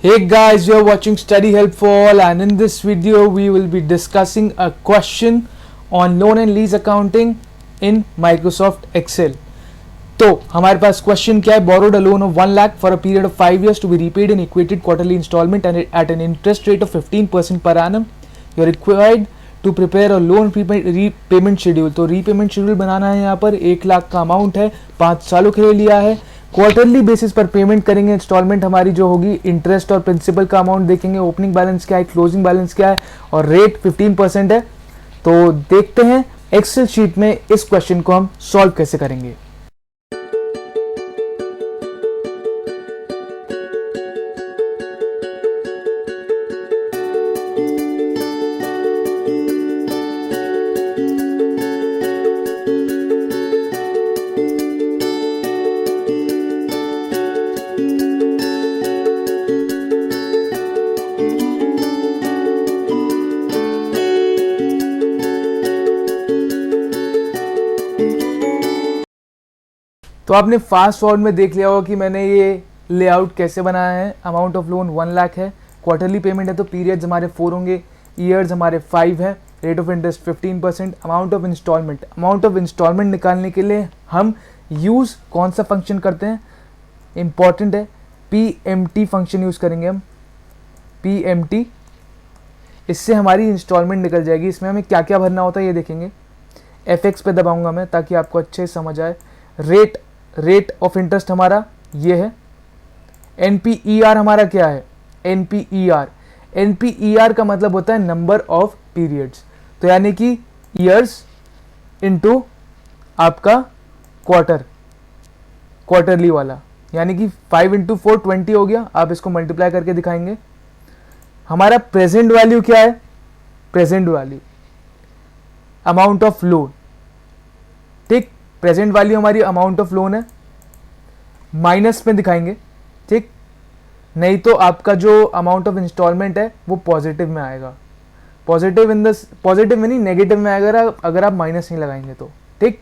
Hey guys, you're watching Study Help for All, and in this video we will be discussing a question on loan and lease accounting in Microsoft Excel. तो हमारे पास question क्या है? Borrowed a loan of 1 lakh for a period of 5 years to be repaid in equated quarterly installment and at an interest rate of 15% per annum. You are required to prepare a loan repayment schedule. तो repayment schedule बनाना है. यहाँ पर 1 लाख का amount है, 5 सालों के लिए लिया है. क्वार्टरली बेसिस पर पेमेंट करेंगे. इंस्टॉलमेंट हमारी जो होगी, इंटरेस्ट और प्रिंसिपल का अमाउंट देखेंगे. ओपनिंग बैलेंस क्या है, क्लोजिंग बैलेंस क्या है, और रेट 15% है. तो देखते हैं एक्सेल शीट में इस क्वेश्चन को हम सॉल्व कैसे करेंगे. तो आपने फास्ट फॉरवर्ड में देख लिया होगा कि मैंने ये लेआउट कैसे बनाया है. अमाउंट ऑफ लोन 1 लाख है, क्वार्टरली पेमेंट है तो पीरियड्स हमारे 4 होंगे, ईयर्स हमारे 5 है, rate of interest 15%. Amount of instalment निकालने के लिए हम यूज़ कौन सा फंक्शन करते हैं, इंपॉर्टेंट है, PMT फंक्शन यूज़ करेंगे हम. PMT, इससे हमारी इंस्टॉलमेंट निकल जाएगी. इसमें हमें क्या क्या भरना होता है ये देखेंगे. FX पे दबाऊंगा मैं ताकि आपको अच्छे से समझ आए. रेट ऑफ इंटरेस्ट हमारा ये है. NPER हमारा क्या है, NPER का मतलब होता है नंबर ऑफ पीरियड्स. तो यानी कि ईयर्स इनटू आपका क्वार्टरली वाला, यानी कि 5 × 4 20 हो गया. आप इसको मल्टीप्लाई करके दिखाएंगे. हमारा प्रेजेंट वैल्यू क्या है, present value amount of loan. ठीक, प्रेजेंट वैल्यू हमारी अमाउंट ऑफ लोन है, माइनस में दिखाएंगे. ठीक, नहीं तो आपका जो अमाउंट ऑफ इंस्टॉलमेंट है वो पॉजिटिव में आएगा. पॉजिटिव में नहीं, नेगेटिव में आएगा अगर आप माइनस नहीं लगाएंगे तो. ठीक,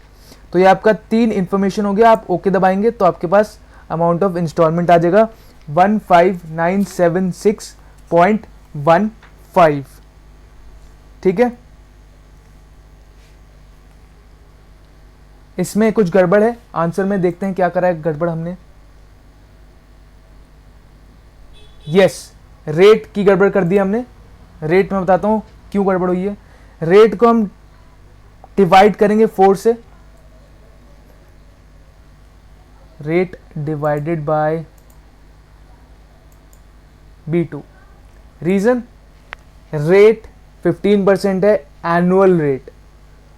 तो ये आपका 3 इंफॉर्मेशन हो गया. आप ओके दबाएंगे तो आपके पास अमाउंट ऑफ इंस्टॉलमेंट आ जाएगा 15976.15. ठीक है, इसमें कुछ गड़बड़ है. आंसर में देखते हैं क्या करा है गड़बड़ हमने. यस, रेट की गड़बड़ कर दी हमने. रेट में बताता हूं क्यों गड़बड़ हुई है. रेट को हम डिवाइड करेंगे 4 से. Rate divided by B2. Reason, rate 15% है, एनुअल रेट.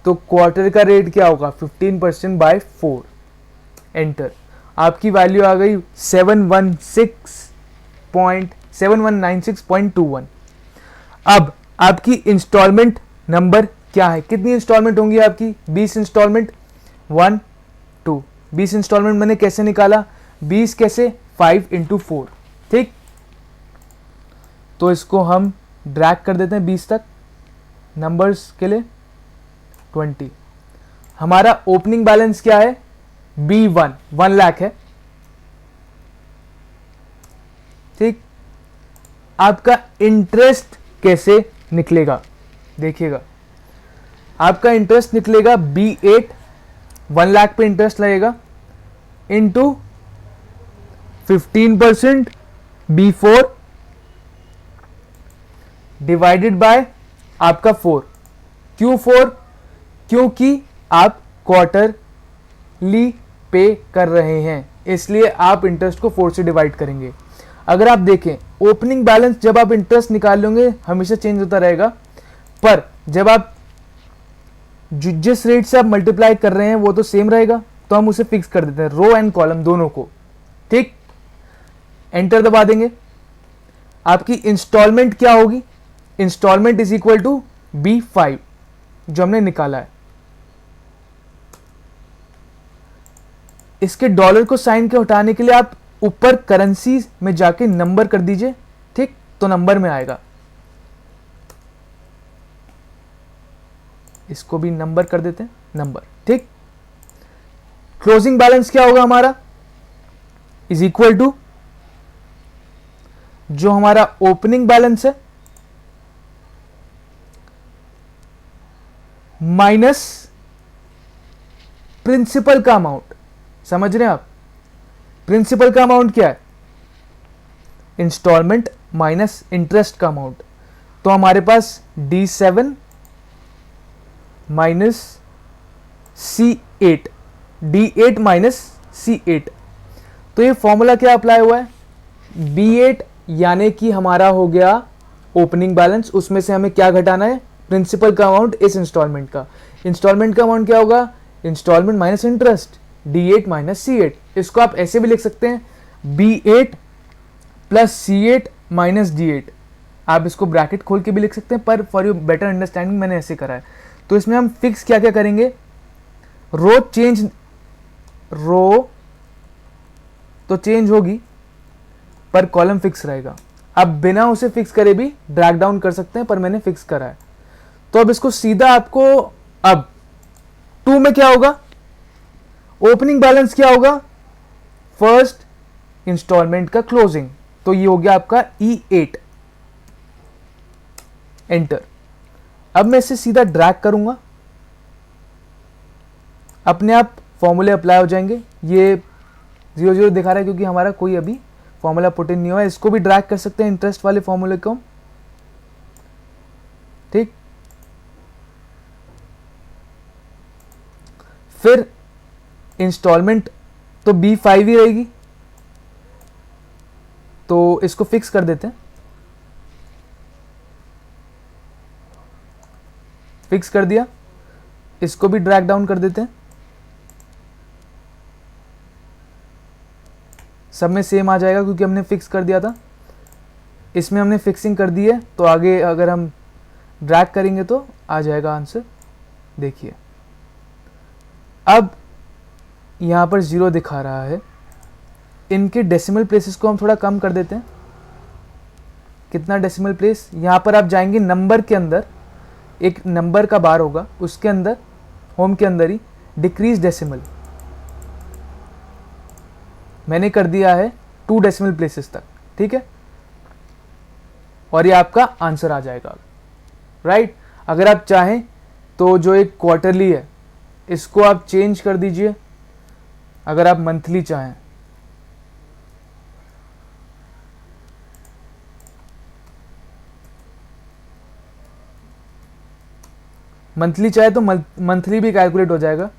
तो क्वार्टर का रेट क्या होगा, 15% बाय 4. एंटर. आपकी वैल्यू आ गई 7196.21. अब आपकी इंस्टॉलमेंट नंबर क्या है, कितनी इंस्टॉलमेंट होंगी आपकी, 20 इंस्टॉलमेंट. 1 2 20 इंस्टॉलमेंट मैंने कैसे निकाला, 20 कैसे, 5 × 4. ठीक, तो इसको हम ड्रैग कर देते हैं 20 तक नंबर्स के लिए. 20. हमारा ओपनिंग बैलेंस क्या है, B1 1 लाख है. ठीक, आपका इंटरेस्ट कैसे निकलेगा देखिएगा. आपका इंटरेस्ट निकलेगा B8, 1 लाख पे इंटरेस्ट लगेगा, इंटू 15% B4 डिवाइडेड बाय आपका 4. क्यों 4, क्योंकि आप क्वार्टरली पे कर रहे हैं, इसलिए आप इंटरेस्ट को 4 से डिवाइड करेंगे. अगर आप देखें ओपनिंग बैलेंस, जब आप इंटरेस्ट निकाल लेंगे हमेशा चेंज होता रहेगा, पर जब आप जिस रेट से आप मल्टीप्लाई कर रहे हैं वो तो सेम रहेगा. तो हम उसे फिक्स कर देते हैं, रो एंड कॉलम दोनों को. ठीक, एंटर दबा देंगे. आपकी इंस्टॉलमेंट क्या होगी, instalment is equal to B5 जो हमने निकाला है. इसके डॉलर को साइन के हटाने के लिए आप ऊपर करेंसी में जाके नंबर कर दीजिए. ठीक, तो नंबर में आएगा. इसको भी नंबर कर देते हैं, नंबर. ठीक, क्लोजिंग बैलेंस क्या होगा हमारा, इज इक्वल टू जो हमारा ओपनिंग बैलेंस है माइनस प्रिंसिपल का अमाउंट। समझ रहे हैं आप? प्रिंसिपल का अमाउंट क्या है? इंस्टॉलमेंट माइनस इंटरेस्ट का अमाउंट। तो हमारे पास D7 minus C8, D8 minus C8। तो ये फॉर्मूला क्या अप्लाई हुआ है? B8 यानी कि हमारा हो गया ओपनिंग बैलेंस, उसमें से हमें क्या घटाना है? प्रिंसिपल का अमाउंट इस इंस्टॉलमेंट का। इंस्टॉलमेंट का अमाउंट क्या होगा? Instalment minus interest, D8 minus C8। इसको आप ऐसे भी लिख सकते हैं B8 plus C8 minus D8। आप इसको ब्रैकेट खोल के भी लिख सकते हैं, पर फॉर यू बेटर अंडरस्टैंडिंग मैंने ऐसे करा है। तो इसमें हम फिक्स क्या क्या करेंगे? रो तो चेंज होगी पर कॉलम फिक्स रहेगा। अब बिना उसे फिक्स करे भी ड्रैग डाउन कर सकते हैं, पर मैंने फिक्स करा है। तो अब इसको सीधा आपको, अब 2 में क्या होगा? ओपनिंग बैलेंस क्या होगा? फर्स्ट इंस्टॉलमेंट का क्लोजिंग। तो ये हो गया आपका E8। एंटर। अब मैं इसे सीधा ड्रैग करूंगा, अपने आप फॉर्मूले अप्लाई हो जाएंगे। ये 0 0 दिखा रहा है क्योंकि हमारा कोई अभी फॉर्मूला पुट इन नहीं हुआ है। इसको भी ड्रैग कर सकते हैं इंटरेस्ट वाले फॉर्मूले को, ठीक। फिर इंस्टॉलमेंट तो B5 ही रहेगी, तो इसको फिक्स कर देते हैं। फिक्स कर दिया, इसको भी ड्रैग डाउन कर देते हैं। सब में सेम आ जाएगा क्योंकि हमने फिक्स कर दिया था। इसमें हमने फिक्सिंग कर दी है, तो आगे अगर हम ड्रैग करेंगे तो आ जाएगा आंसर। देखिए अब यहाँ पर 0 दिखा रहा है। इनके डेसिमल प्लेसेस को हम थोड़ा कम कर देते हैं। कितना डेसिमल प्लेस? यहाँ पर आप जाएंगे नंबर के अंदर, एक नंबर का बार होगा, उसके अंदर होम के अंदर ही डिक्रीज डेसिमल मैंने कर दिया है 2 डेसिमल प्लेसेस तक, ठीक है। और ये आपका आंसर आ जाएगा, राइट। अगर आप चाहें तो जो एक क्वार्टरली है इसको आप चेंज कर दीजिए, अगर आप मंथली चाहें। मंथली चाहे तो मंथली भी कैलकुलेट हो जाएगा।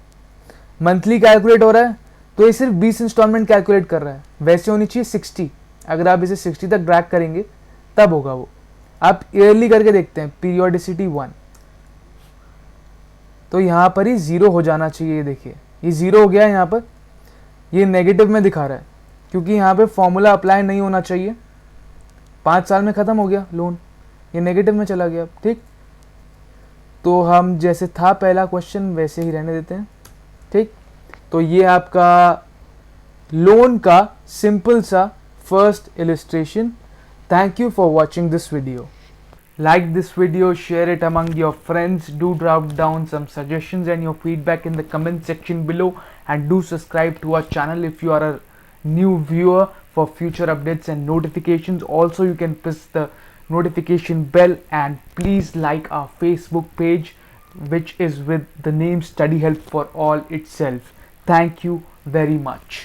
मंथली कैलकुलेट हो रहा है तो ये सिर्फ 20 इंस्टॉलमेंट कैलकुलेट कर रहा है, वैसे होनी चाहिए 60। अगर आप इसे 60 तक ड्रैग करेंगे तब होगा वो। आप ईयरली करके देखते हैं, पीरियोडिसिटी 1, तो यहाँ पर ही 0 हो जाना चाहिए। ये देखिए ये 0 हो गया है। यहाँ पर ये नेगेटिव में दिखा रहा है क्योंकि यहाँ पे फॉर्मूला अप्लाई नहीं होना चाहिए। 5 साल में ख़त्म हो गया लोन, ये नेगेटिव में चला गया, ठीक। तो हम जैसे था पहला क्वेश्चन वैसे ही रहने देते हैं, ठीक। तो ये आपका लोन का सिंपल सा first illustration. Thank you for watching this video. Like this video, share it among your friends. Do drop down some suggestions and your feedback in the comment section below, and do subscribe to our channel if you are a new viewer for future updates and notifications. Also, you can press the notification bell, and please like our Facebook page, which is with the name Study Help for All itself. Thank you very much.